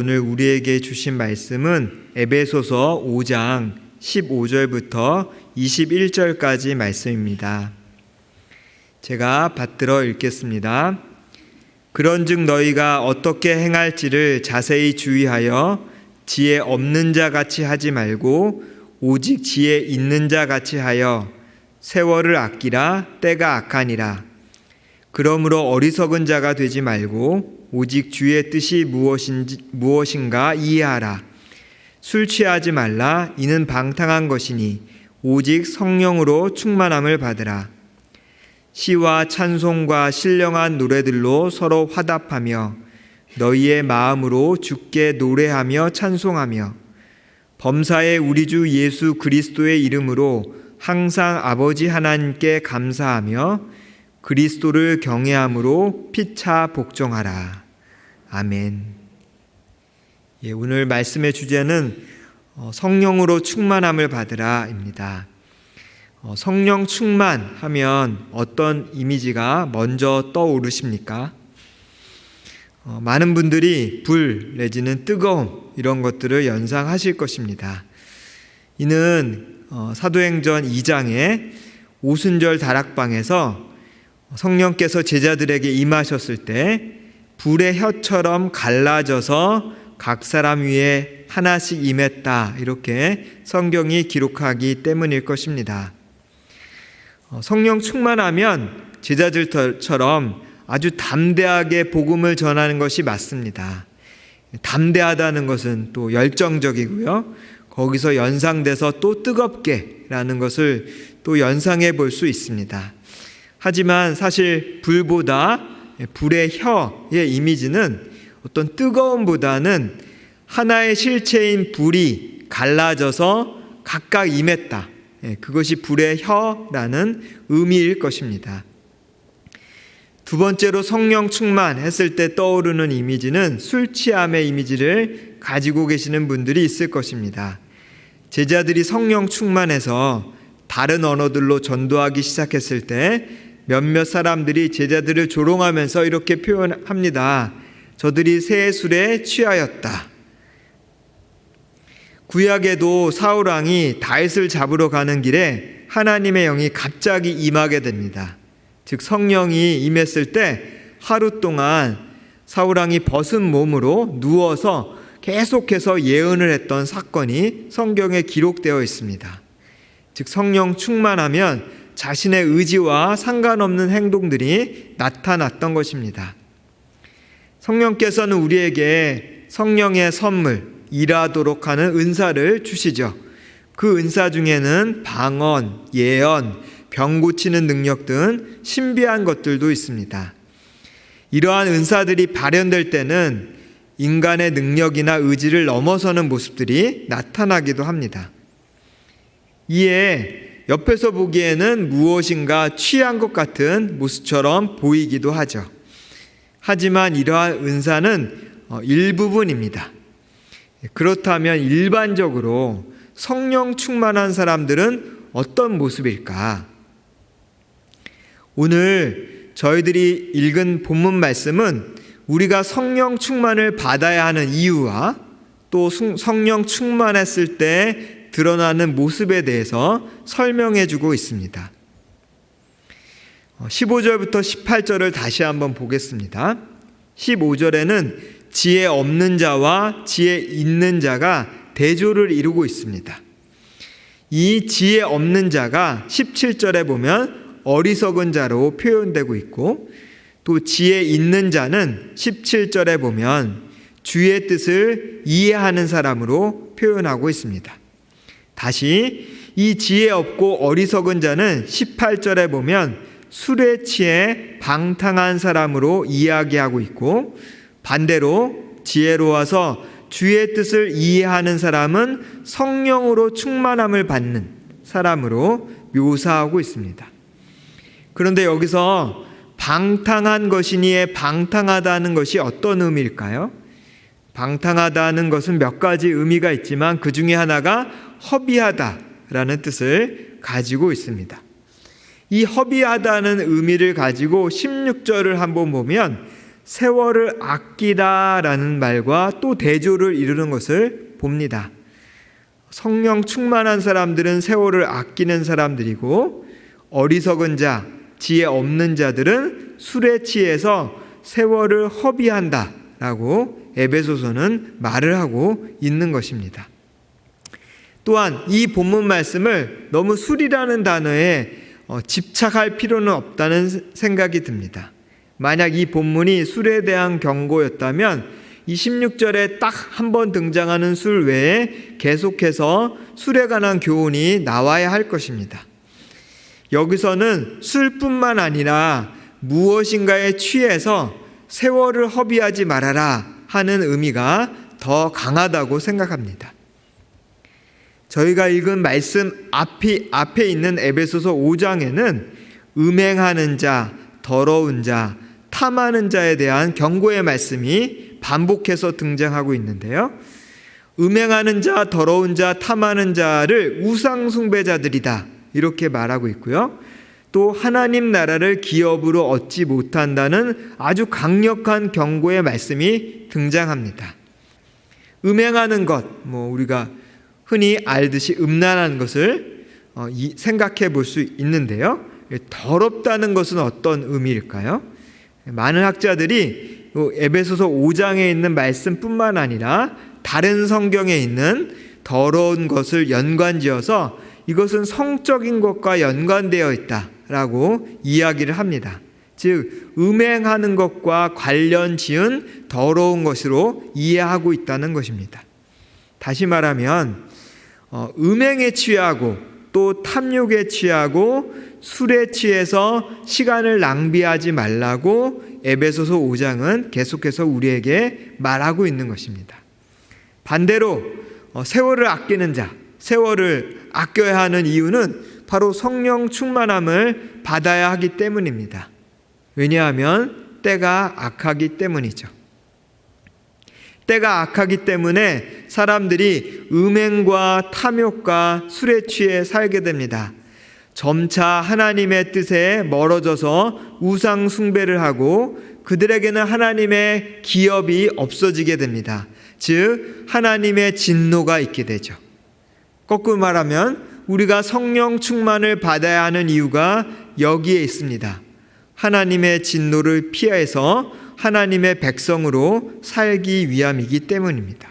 오늘 우리에게 주신 말씀은 에베소서 5장 15절부터 21절까지 말씀입니다. 제가 받들어 읽겠습니다. 그런즉 너희가 어떻게 행할지를 자세히 주의하여 지혜 없는 자 같이 하지 말고 오직 지혜 있는 자 같이 하여 세월을 아끼라. 때가 악하니라. 그러므로 어리석은 자가 되지 말고 오직 주의 뜻이 무엇인가 이해하라. 술 취하지 말라. 이는 방탕한 것이니 오직 성령으로 충만함을 받으라. 시와 찬송과 신령한 노래들로 서로 화답하며 너희의 마음으로 주께 노래하며 찬송하며 범사의 우리 주 예수 그리스도의 이름으로 항상 아버지 하나님께 감사하며 그리스도를 경외함으로 피차 복종하라. 아멘. 오늘 말씀의 주제는 성령으로 충만함을 받으라입니다. 성령 충만하면 어떤 이미지가 먼저 떠오르십니까? 많은 분들이 불 내지는 뜨거움 이런 것들을 연상하실 것입니다. 이는 사도행전 2장의 오순절 다락방에서 성령께서 제자들에게 임하셨을 때 불의 혀처럼 갈라져서 각 사람 위에 하나씩 임했다, 이렇게 성경이 기록하기 때문일 것입니다. 성령 충만하면 제자들처럼 아주 담대하게 복음을 전하는 것이 맞습니다. 담대하다는 것은 또 열정적이고요, 거기서 연상돼서 또 뜨겁게 라는 것을 또 연상해 볼 수 있습니다. 하지만 사실 불보다 불의 혀의 이미지는 어떤 뜨거움보다는 하나의 실체인 불이 갈라져서 각각 임했다, 그것이 불의 혀라는 의미일 것입니다. 두 번째로 성령 충만했을 때 떠오르는 이미지는 술 취함의 이미지를 가지고 계시는 분들이 있을 것입니다. 제자들이 성령 충만해서 다른 언어들로 전도하기 시작했을 때 몇몇 사람들이 제자들을 조롱하면서 이렇게 표현합니다. 저들이 새 술에 취하였다. 구약에도 사울왕이 다윗을 잡으러 가는 길에 하나님의 영이 갑자기 임하게 됩니다. 즉 성령이 임했을 때 하루 동안 사울왕이 벗은 몸으로 누워서 계속해서 예언을 했던 사건이 성경에 기록되어 있습니다. 즉 성령 충만하면 자신의 의지와 상관없는 행동들이 나타났던 것입니다. 성령께서는 우리에게 성령의 선물, 일하도록 하는 은사를 주시죠. 그 은사 중에는 방언, 예언, 병 고치는 능력 등 신비한 것들도 있습니다. 이러한 은사들이 발현될 때는 인간의 능력이나 의지를 넘어서는 모습들이 나타나기도 합니다. 이에 옆에서 보기에는 무엇인가 취한 것 같은 모습처럼 보이기도 하죠. 하지만 이러한 은사는 일부분입니다. 그렇다면 일반적으로 성령 충만한 사람들은 어떤 모습일까? 오늘 저희들이 읽은 본문 말씀은 우리가 성령 충만을 받아야 하는 이유와 또 성령 충만했을 때 드러나는 모습에 대해서 설명해 주고 있습니다. 15절부터 18절을 다시 한번 보겠습니다. 15절에는 지혜 없는 자와 지혜 있는 자가 대조를 이루고 있습니다. 이 지혜 없는 자가 17절에 보면 어리석은 자로 표현되고 있고, 또 지혜 있는 자는 17절에 보면 주의 뜻을 이해하는 사람으로 표현하고 있습니다. 다시 이 지혜 없고 어리석은 자는 18절에 보면 술에 취해 방탕한 사람으로 이야기하고 있고, 반대로 지혜로워서 주의 뜻을 이해하는 사람은 성령으로 충만함을 받는 사람으로 묘사하고 있습니다. 그런데 여기서 방탕한 것이니에 방탕하다는 것이 어떤 의미일까요? 방탕하다는 것은 몇 가지 의미가 있지만 그 중에 하나가 허비하다라는 뜻을 가지고 있습니다. 이 허비하다는 의미를 가지고 16절을 한번 보면 세월을 아끼다라는 말과 또 대조를 이루는 것을 봅니다. 성령 충만한 사람들은 세월을 아끼는 사람들이고, 어리석은 자, 지혜 없는 자들은 술에 취해서 세월을 허비한다라고 에베소서는 말을 하고 있는 것입니다. 또한 이 본문 말씀을 너무 술이라는 단어에 집착할 필요는 없다는 생각이 듭니다. 만약 이 본문이 술에 대한 경고였다면 이 16절에 딱 한 번 등장하는 술 외에 계속해서 술에 관한 교훈이 나와야 할 것입니다. 여기서는 술뿐만 아니라 무엇인가에 취해서 세월을 허비하지 말아라 하는 의미가 더 강하다고 생각합니다. 저희가 읽은 말씀 앞에 있는 에베소서 5장에는 음행하는 자, 더러운 자, 탐하는 자에 대한 경고의 말씀이 반복해서 등장하고 있는데요. 음행하는 자, 더러운 자, 탐하는 자를 우상 숭배자들이다 이렇게 말하고 있고요. 또 하나님 나라를 기업으로 얻지 못한다는 아주 강력한 경고의 말씀이 등장합니다. 음행하는 것, 우리가 흔히 알듯이 음란한 것을 생각해 볼 수 있는데요. 더럽다는 것은 어떤 의미일까요? 많은 학자들이 에베소서 5장에 있는 말씀뿐만 아니라 다른 성경에 있는 더러운 것을 연관지어서 이것은 성적인 것과 연관되어 있다라고 이야기를 합니다. 즉 음행하는 것과 관련 지은 더러운 것으로 이해하고 있다는 것입니다. 다시 말하면 음행에 취하고 또 탐욕에 취하고 술에 취해서 시간을 낭비하지 말라고 에베소서 5장은 계속해서 우리에게 말하고 있는 것입니다. 반대로 세월을 아끼는 자, 세월을 아껴야 하는 이유는 바로 성령 충만함을 받아야 하기 때문입니다. 왜냐하면 때가 악하기 때문이죠. 때가 악하기 때문에 사람들이 음행과 탐욕과 술에 취해 살게 됩니다. 점차 하나님의 뜻에 멀어져서 우상 숭배를 하고 그들에게는 하나님의 기업이 없어지게 됩니다. 즉 하나님의 진노가 있게 되죠. 거꾸로 말하면 우리가 성령 충만을 받아야 하는 이유가 여기에 있습니다. 하나님의 진노를 피해서 하나님의 백성으로 살기 위함이기 때문입니다.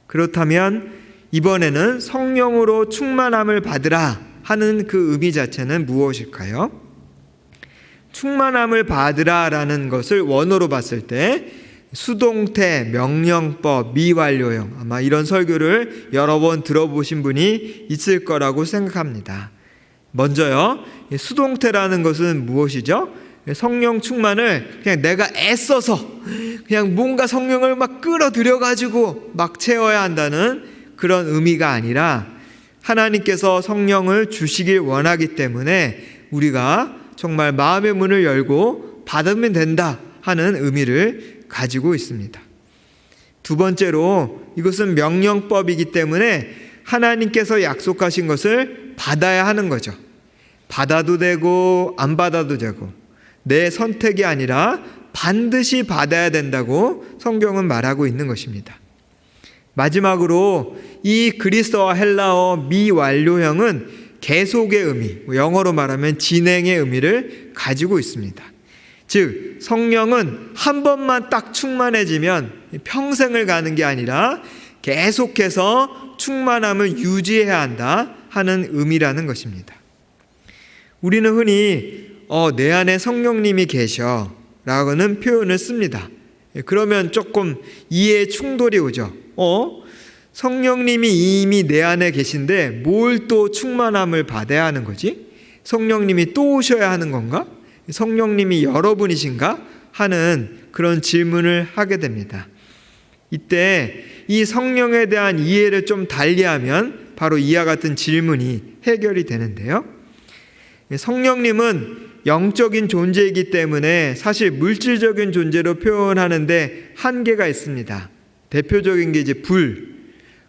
그렇다면 이번에는 성령으로 충만함을 받으라 하는 그 의미 자체는 무엇일까요? 충만함을 받으라라는 것을 원어로 봤을 때 수동태, 명령법, 미완료형, 아마 이런 설교를 여러 번 들어보신 분이 있을 거라고 생각합니다. 먼저요, 수동태라는 것은 무엇이죠? 성령 충만을 그냥 내가 애써서 그냥 뭔가 성령을 막 끌어들여 가지고 막 채워야 한다는 그런 의미가 아니라 하나님께서 성령을 주시길 원하기 때문에 우리가 정말 마음의 문을 열고 받으면 된다 하는 의미를 가지고 있습니다. 두 번째로 이것은 명령법이기 때문에 하나님께서 약속하신 것을 받아야 하는 거죠. 받아도 되고 안 받아도 되고 내 선택이 아니라 반드시 받아야 된다고 성경은 말하고 있는 것입니다. 마지막으로 이 그리스어와 헬라어 미완료형은 계속의 의미, 영어로 말하면 진행의 의미를 가지고 있습니다. 즉 성령은 한 번만 딱 충만해지면 평생을 가는 게 아니라 계속해서 충만함을 유지해야 한다 하는 의미라는 것입니다. 우리는 흔히 내 안에 성령님이 계셔 라고는 표현을 씁니다. 그러면 조금 이해에 충돌이 오죠. 성령님이 이미 내 안에 계신데 뭘 또 충만함을 받아야 하는 거지? 성령님이 또 오셔야 하는 건가? 성령님이 여러분이신가? 하는 그런 질문을 하게 됩니다. 이때 이 성령에 대한 이해를 좀 달리하면 바로 이와 같은 질문이 해결이 되는데요. 성령님은 영적인 존재이기 때문에 사실 물질적인 존재로 표현하는데 한계가 있습니다. 대표적인 게 이제 불,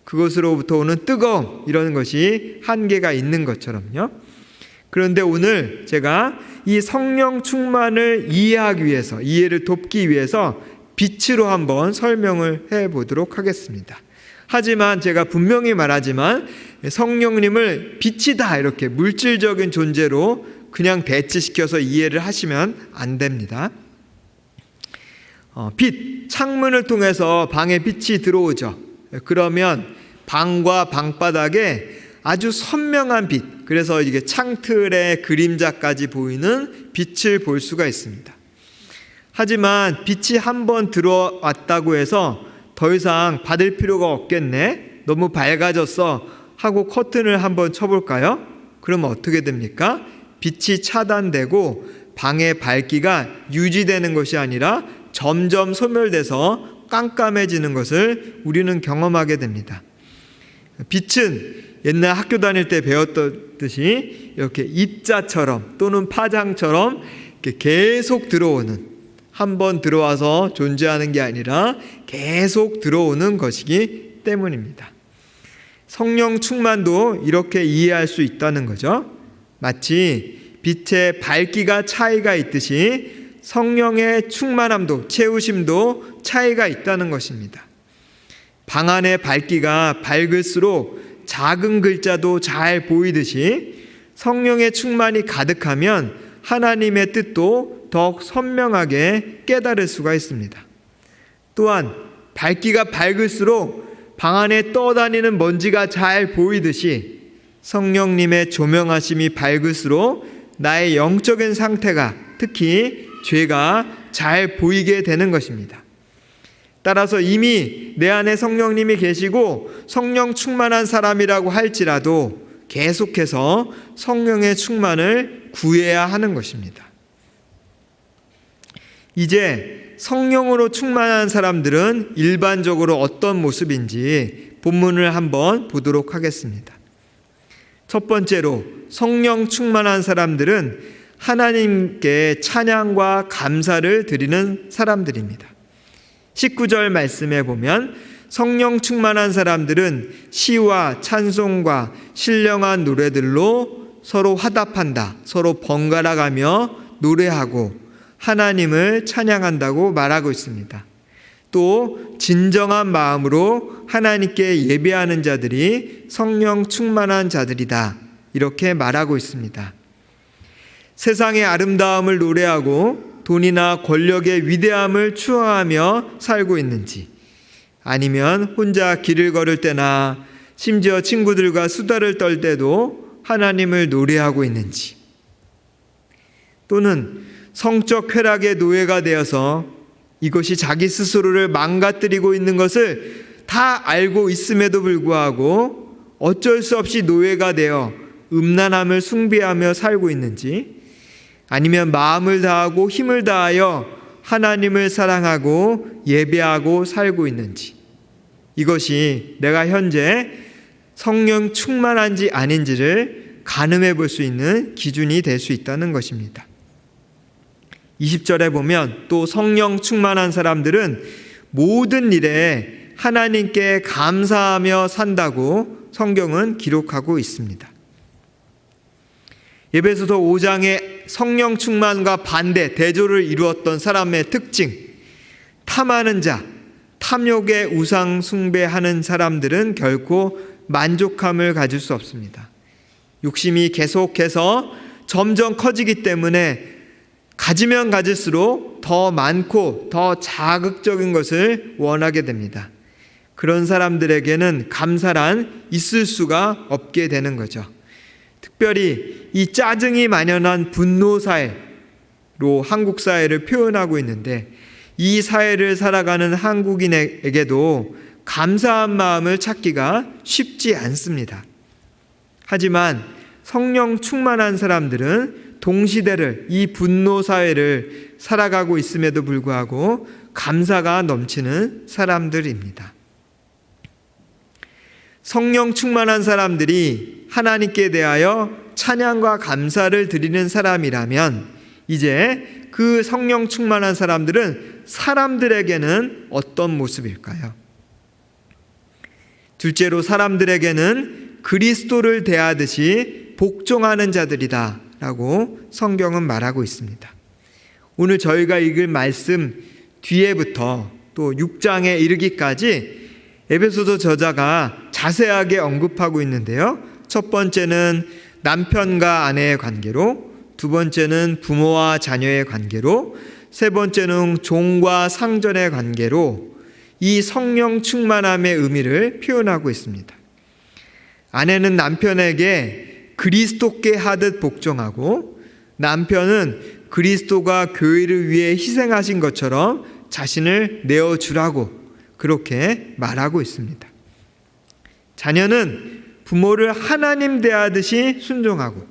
그것으로부터 오는 뜨거움, 이런 것이 한계가 있는 것처럼요. 그런데 오늘 제가 이 성령 충만을 이해하기 위해서, 이해를 돕기 위해서 빛으로 한번 설명을 해보도록 하겠습니다. 하지만 제가 분명히 말하지만 성령님을 빛이다 이렇게 물질적인 존재로 그냥 대치시켜서 이해를 하시면 안 됩니다. 빛, 창문을 통해서 방에 빛이 들어오죠. 그러면 방과 방바닥에 아주 선명한 빛, 그래서 이게 창틀의 그림자까지 보이는 빛을 볼 수가 있습니다. 하지만 빛이 한번 들어왔다고 해서 더 이상 받을 필요가 없겠네, 너무 밝아졌어 하고 커튼을 한번 쳐볼까요? 그러면 어떻게 됩니까? 빛이 차단되고 방의 밝기가 유지되는 것이 아니라 점점 소멸돼서 깜깜해지는 것을 우리는 경험하게 됩니다. 빛은 옛날 학교 다닐 때 배웠듯이 이렇게 입자처럼 또는 파장처럼 이렇게 계속 들어오는, 한번 들어와서 존재하는 게 아니라 계속 들어오는 것이기 때문입니다. 성령 충만도 이렇게 이해할 수 있다는 거죠. 마치 빛의 밝기가 차이가 있듯이 성령의 충만함도, 채우심도 차이가 있다는 것입니다. 방 안의 밝기가 밝을수록 작은 글자도 잘 보이듯이 성령의 충만이 가득하면 하나님의 뜻도 더욱 선명하게 깨달을 수가 있습니다. 또한 밝기가 밝을수록 방 안에 떠다니는 먼지가 잘 보이듯이 성령님의 조명하심이 밝을수록 나의 영적인 상태가, 특히 죄가 잘 보이게 되는 것입니다. 따라서 이미 내 안에 성령님이 계시고 성령 충만한 사람이라고 할지라도 계속해서 성령의 충만을 구해야 하는 것입니다. 이제 성령으로 충만한 사람들은 일반적으로 어떤 모습인지 본문을 한번 보도록 하겠습니다. 첫 번째로, 성령 충만한 사람들은 하나님께 찬양과 감사를 드리는 사람들입니다. 19절 말씀에 보면 성령 충만한 사람들은 시와 찬송과 신령한 노래들로 서로 화답한다, 서로 번갈아가며 노래하고 하나님을 찬양한다고 말하고 있습니다. 또 진정한 마음으로 하나님께 예배하는 자들이 성령 충만한 자들이다, 이렇게 말하고 있습니다. 세상의 아름다움을 노래하고 돈이나 권력의 위대함을 추앙하며 살고 있는지, 아니면 혼자 길을 걸을 때나 심지어 친구들과 수다를 떨 때도 하나님을 노래하고 있는지, 또는 성적 쾌락의 노예가 되어서 이것이 자기 스스로를 망가뜨리고 있는 것을 다 알고 있음에도 불구하고 어쩔 수 없이 노예가 되어 음란함을 숭배하며 살고 있는지, 아니면 마음을 다하고 힘을 다하여 하나님을 사랑하고 예배하고 살고 있는지, 이것이 내가 현재 성령 충만한지 아닌지를 가늠해 볼 수 있는 기준이 될 수 있다는 것입니다. 20절에 보면 또 성령 충만한 사람들은 모든 일에 하나님께 감사하며 산다고 성경은 기록하고 있습니다. 에베소서 5장의 성령 충만과 반대, 대조를 이루었던 사람의 특징, 탐하는 자, 탐욕의 우상 숭배하는 사람들은 결코 만족함을 가질 수 없습니다. 욕심이 계속해서 점점 커지기 때문에 가지면 가질수록 더 많고 더 자극적인 것을 원하게 됩니다. 그런 사람들에게는 감사란 있을 수가 없게 되는 거죠. 특별히 이 짜증이 만연한 분노 사회로 한국 사회를 표현하고 있는데, 이 사회를 살아가는 한국인에게도 감사한 마음을 찾기가 쉽지 않습니다. 하지만 성령 충만한 사람들은 동시대를, 이 분노 사회를 살아가고 있음에도 불구하고 감사가 넘치는 사람들입니다. 성령 충만한 사람들이 하나님께 대하여 찬양과 감사를 드리는 사람이라면, 이제 그 성령 충만한 사람들은 사람들에게는 어떤 모습일까요? 둘째로, 사람들에게는 그리스도를 대하듯이 복종하는 자들이다 라고 성경은 말하고 있습니다. 오늘 저희가 읽을 말씀 뒤에부터 또 6장에 이르기까지 에베소서 저자가 자세하게 언급하고 있는데요. 첫 번째는 남편과 아내의 관계로, 두 번째는 부모와 자녀의 관계로, 세 번째는 종과 상전의 관계로 이 성령 충만함의 의미를 표현하고 있습니다. 아내는 남편에게 그리스도께 하듯 복종하고, 남편은 그리스도가 교회를 위해 희생하신 것처럼 자신을 내어주라고 그렇게 말하고 있습니다. 자녀는 부모를 하나님 대하듯이 순종하고,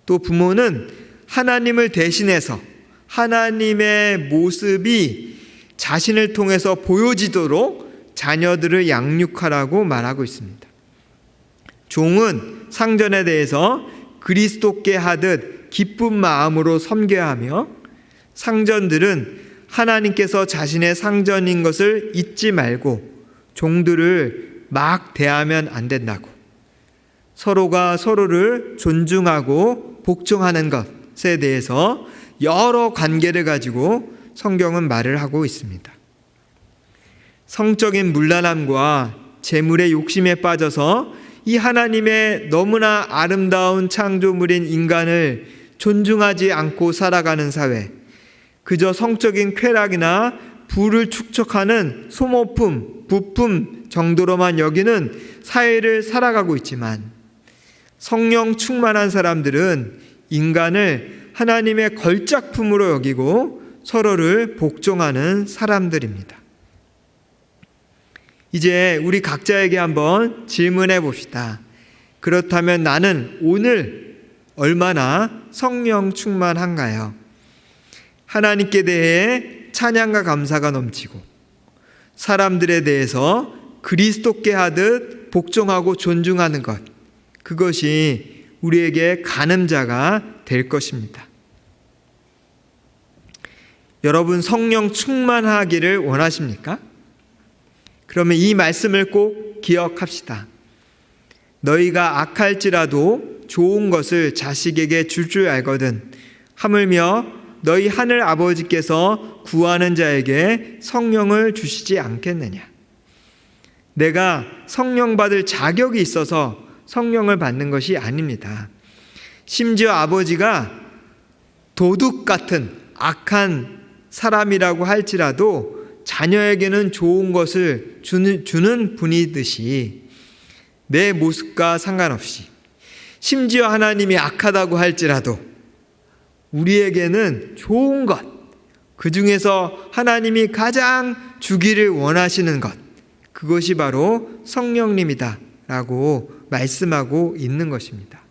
또 부모는 하나님을 대신해서 하나님의 모습이 자신을 통해서 보여지도록 자녀들을 양육하라고 말하고 있습니다. 종은 상전에 대해서 그리스도께 하듯 기쁜 마음으로 섬겨야 하며, 상전들은 하나님께서 자신의 상전인 것을 잊지 말고 종들을 막 대하면 안 된다고, 서로가 서로를 존중하고 복종하는 것에 대해서 여러 관계를 가지고 성경은 말을 하고 있습니다. 성적인 문란함과 재물의 욕심에 빠져서 이 하나님의 너무나 아름다운 창조물인 인간을 존중하지 않고 살아가는 사회, 그저 성적인 쾌락이나 부를 축적하는 소모품, 부품 정도로만 여기는 사회를 살아가고 있지만, 성령 충만한 사람들은 인간을 하나님의 걸작품으로 여기고 서로를 복종하는 사람들입니다. 이제 우리 각자에게 한번 질문해 봅시다. 그렇다면 나는 오늘 얼마나 성령 충만한가요? 하나님께 대해 찬양과 감사가 넘치고, 사람들에 대해서 그리스도께 하듯 복종하고 존중하는 것, 그것이 우리에게 가늠자가 될 것입니다. 여러분, 성령 충만하기를 원하십니까? 그러면 이 말씀을 꼭 기억합시다. 너희가 악할지라도 좋은 것을 자식에게 줄 줄 알거든 하물며 너희 하늘 아버지께서 구하는 자에게 성령을 주시지 않겠느냐. 내가 성령 받을 자격이 있어서 성령을 받는 것이 아닙니다. 심지어 아버지가 도둑 같은 악한 사람이라고 할지라도 자녀에게는 좋은 것을 주는 분이듯이 내 모습과 상관없이, 심지어 하나님이 악하다고 할지라도 우리에게는 좋은 것, 그 중에서 하나님이 가장 주기를 원하시는 것, 그것이 바로 성령님이다 라고 말씀하고 있는 것입니다.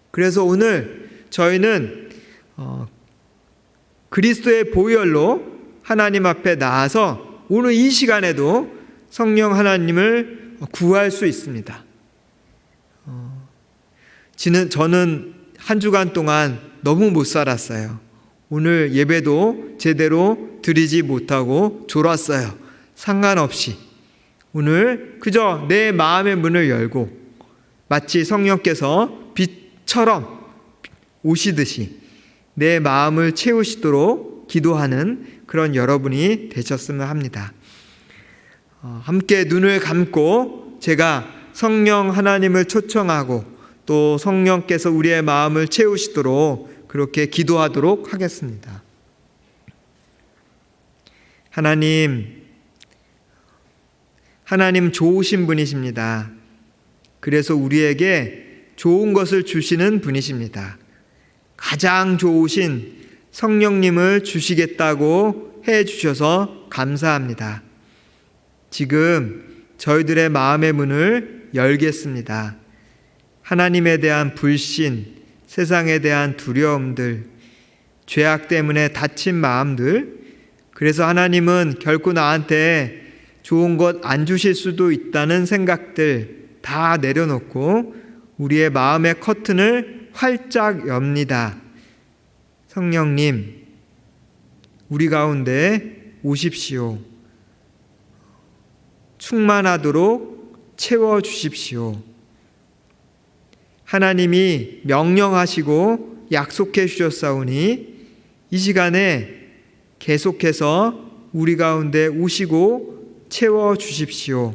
그래서 오늘 저희는 그리스도의 보혈로 하나님 앞에 나아서 오늘 이 시간에도 성령 하나님을 구할 수 있습니다. 저는 한 주간 동안 너무 못 살았어요. 오늘 예배도 제대로 드리지 못하고 졸았어요. 상관없이 오늘 그저 내 마음의 문을 열고 마치 성령께서 빛처럼 오시듯이 내 마음을 채우시도록 기도하는 그런 여러분이 되셨으면 합니다. 함께 눈을 감고 제가 성령 하나님을 초청하고 또 성령께서 우리의 마음을 채우시도록 그렇게 기도하도록 하겠습니다. 하나님 좋으신 분이십니다. 그래서 우리에게 좋은 것을 주시는 분이십니다. 가장 좋으신 성령님을 주시겠다고 해 주셔서 감사합니다. 지금 저희들의 마음의 문을 열겠습니다. 하나님에 대한 불신, 세상에 대한 두려움들, 죄악 때문에 다친 마음들, 그래서 하나님은 결코 나한테 좋은 것 안 주실 수도 있다는 생각들 다 내려놓고 우리의 마음의 커튼을 활짝 엽니다. 성령님, 우리 가운데 오십시오. 충만하도록 채워주십시오. 하나님이 명령하시고 약속해 주셨사오니 이 시간에 계속해서 우리 가운데 오시고 채워 주십시오.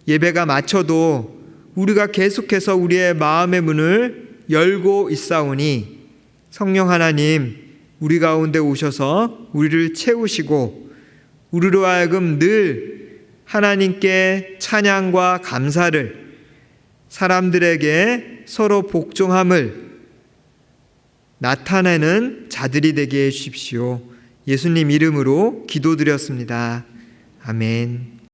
예배가 마쳐도 우리가 계속해서 우리의 마음의 문을 열고 있사오니 성령 하나님 우리 가운데 오셔서 우리를 채우시고 우리로 하여금 늘 하나님께 찬양과 감사를, 사람들에게 서로 복종함을 나타내는 자들이 되게 해 주십시오. 예수님 이름으로 기도드렸습니다. 아멘.